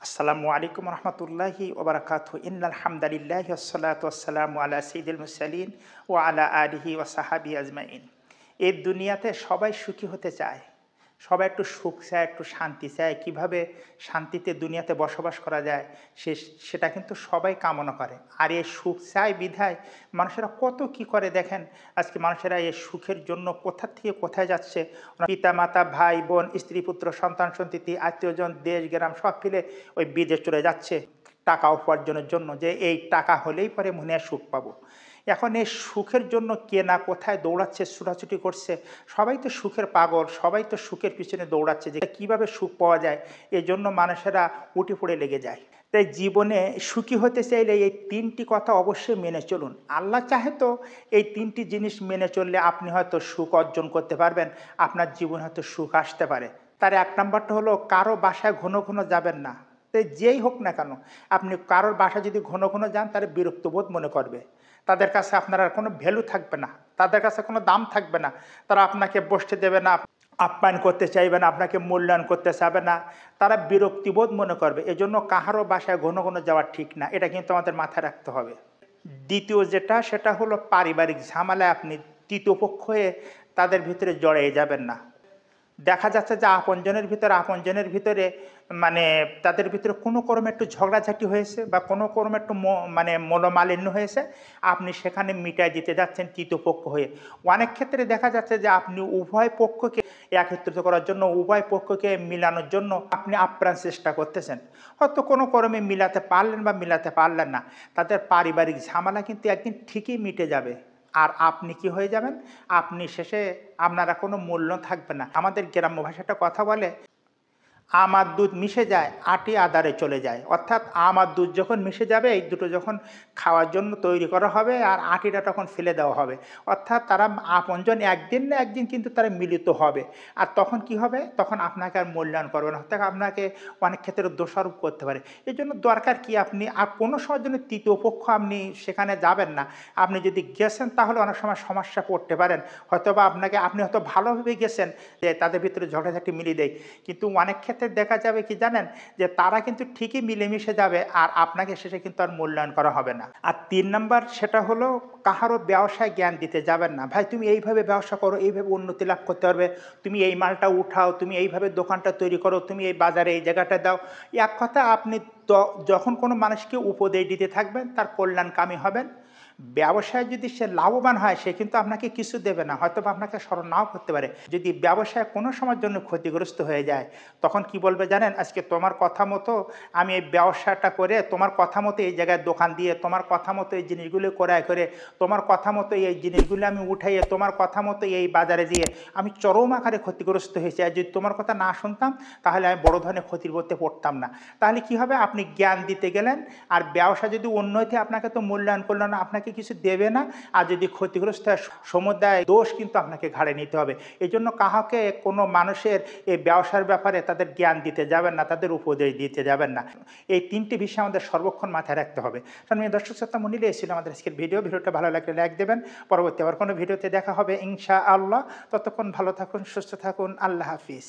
আসসালামু আলাইকুম রহমতুল্লাহি ওবরাকাতু ইন্নাল হামদালিল্লাহি ওয়াসসালাতু ওয়াসসালামু আলা সাইয়্যিদিল মুরসালিন ওয়া আলা আলিহি ওয়া সাহবিহি আজমাইন। এই দুনিয়াতে সবাই সুখী হতে চায়, সবাই একটু সুখ চায়, একটু শান্তি চায়। কিভাবে শান্তিতে দুনিয়াতে বসবাস করা যায় সে সেটা কিন্তু সবাই কামনা করে। আর এই সুখ চায় বিধায় মানুষেরা কত কি করে দেখেন। আজকে মানুষেরা এই সুখের জন্য কোথা থেকে কোথায় যাচ্ছে। পিতা মাতা ভাই বোন স্ত্রী পুত্র সন্তান সন্ততি আত্মীয়জন দেশ গ্রাম সব ফেলে ওই বিদেশ চলে যাচ্ছে টাকা উপার্জনের জন্য, যে এই টাকা হলেই পরে মনে হয় সুখ পাবো। এখন এই সুখের জন্য কে না কোথায় দৌড়াচ্ছে, ছুটাছুটি করছে। সবাই তো সুখের পাগল, সবাই তো সুখের পিছনে দৌড়াচ্ছে যে কিভাবে সুখ পাওয়া যায়। এজন্য মানুষেরা উঠে পড়ে লেগে যায়। তাই জীবনে সুখী হতে চাইলে এই তিনটি কথা অবশ্যই মেনে চলুন। আল্লাহ চাহে তো এই তিনটি জিনিস মেনে চললে আপনি হয়তো সুখ অর্জন করতে পারবেন, আপনার জীবনে হয়তো সুখ আসতে পারে। তার এক নম্বরটা হলো কারো বাসায় ঘন ঘন যাবেন না। তো যেই হোক না কেন, আপনি কারোর বাসায় যদি ঘন ঘন যান তারা বিরক্তবোধ মনে করবে। তাদের কাছে আপনার আর কোনো ভ্যালু থাকবে না, তাদের কাছে কোনো দাম থাকবে না। তারা আপনাকে বসতে দেবে না, আপ্যায়ন করতে চাইবে না, আপনাকে মূল্যায়ন করতে চাবে না। তারা বিরক্তিবোধ মনে করবে। এজন্য কাহারও বাসায় ঘন ঘন যাওয়া ঠিক না, এটা কিন্তু আমাদের মাথায় রাখতে হবে। দ্বিতীয় যেটা, সেটা হলো পারিবারিক ঝামেলায় আপনি তৃতীয় পক্ষ হয়ে তাদের ভিতরে জড়িয়ে যাবেন না। দেখা যাচ্ছে যে আপনজনের ভিতরে মানে তাদের ভিতরে কোনো ক্রমে একটু ঝগড়াঝাটি হয়েছে বা কোনো ক্রমে একটু মানে মনোমালিন্য হয়েছে, আপনি সেখানে মিটাই দিতে যাচ্ছেন তৃতীয় পক্ষ হয়ে। অনেক ক্ষেত্রে দেখা যাচ্ছে যে আপনি উভয় পক্ষকে একত্রিত করার জন্য, উভয় পক্ষকে মিলানোর জন্য আপনি আপ্রাণ চেষ্টা করতেছেন। হয়তো কোনো ক্রমে মিলাতে পারলেন বা মিলাতে পারলেন না, তাদের পারিবারিক ঝামেলা কিন্তু একদিন ঠিকই মিটে যাবে। আর আপনি কি হয়ে যাবেন? আপনি শেষে আপনারা কোনো মূল্য থাকবে না। আমাদের গ্রাম্য ভাষায় একটা কথা বলে, আম আর দুধ মিশে যায়, আটি আদারে চলে যায়। অর্থাৎ আম আর দুধ যখন মিশে যাবে, এই দুটো যখন খাওয়ার জন্য তৈরি করা হবে আর আটিটা তখন ফেলে দেওয়া হবে। অর্থাৎ তারা আপনজন একদিন না একদিন কিন্তু তারা মিলিত হবে। আর তখন কি হবে? তখন আপনাকে আর মূল্যায়ন করবে না, অর্থাৎ আপনাকে অনেক ক্ষেত্রে দোষারোপ করতে পারে। এজন্য দরকার কি, আপনি আর কোনো সময়ের জন্য তৃতীয় পক্ষ আপনি সেখানে যাবেন না। আপনি যদি গেছেন তাহলে অনেক সময় সমস্যা পড়তে পারেন। হয়তোবা আপনি হয়তো ভালোভাবে গেছেন যে তাদের ভিতরে ঝগড়াঝাটি মিলিয়ে দেয়, কিন্তু অনেক ক্ষেত্রে দেখা যাবে কি জানেন, যে তারা কিন্তু ঠিকই মিলেমিশে যাবে আর আপনাকে শেষে কিন্তু আর মূল্যায়ন করা হবে না। আর ৩ নাম্বার, সেটা হলো কাহারও ব্যবসায় জ্ঞান দিতে যাবেন না। ভাই তুমি এইভাবে ব্যবসা করো, এইভাবে উন্নতি লাভ করতে পারবে, তুমি এই মালটা উঠাও, তুমি এইভাবে দোকানটা তৈরি করো, তুমি এই বাজারে এই জায়গাটা দাও। এক কথা, আপনি যখন কোনো মানুষকে উপদেশ দিতে থাকবেন তার কল্যাণকামী হবেন। ব্যবসায় যদি সে লাভবান হয়, সে কিন্তু আপনাকে কিছু দেবে না, হয়তো বা আপনাকে স্মরণ নাও করতে পারে। যদি ব্যবসায় কোনো সময়ের জন্য ক্ষতিগ্রস্ত হয়ে যায়, তখন কি বলবে জানেন? আজকে তোমার কথা মতো আমি এই ব্যবসাটা করে, তোমার কথা মতো এই জায়গায় দোকান দিয়ে, তোমার কথা মতো এই জিনিসগুলো করে তোমার কথা মতো এই জিনিসগুলো আমি উঠাইয়ে, তোমার কথা মতো এই বাজারে দিয়ে আমি চরম আকারে ক্ষতিগ্রস্ত হয়েছি। আর যদি তোমার কথা না শুনতাম তাহলে আমি বড় ধরনের ক্ষতির মধ্যে পড়তাম না। তাহলে কি হবে? আপনি জ্ঞান দিতে গেলেন, আর ব্যবসা যদি উন্নতি, আপনাকে তো মূল্যায়ন করলো না, আপনাকে কিছু দেবে না। আর যদি ক্ষতিগ্রস্ত হয়, সমুদায় দোষ কিন্তু আপনাকে ঘাড়ে নিতে হবে। এই জন্য কাহাকে কোনো মানুষের এই ব্যবসার ব্যাপারে তাদের জ্ঞান দিতে যাবেন না, তাদের উপদেশ দিতে যাবেন না। এই ৩টি বিষয় আমাদের সর্বক্ষণ মাথায় রাখতে হবে। সম্মানিত দর্শক শ্রোতা মণ্ডলী, এই ছিল আমাদের আজকের ভিডিওটা ভালো লাগলে লাইক দেবেন। পরবর্তী আবার কোনো ভিডিওতে দেখা হবে ইনশাআল্লাহ। ততক্ষণ ভালো থাকুন, সুস্থ থাকুন। আল্লাহ হাফিজ।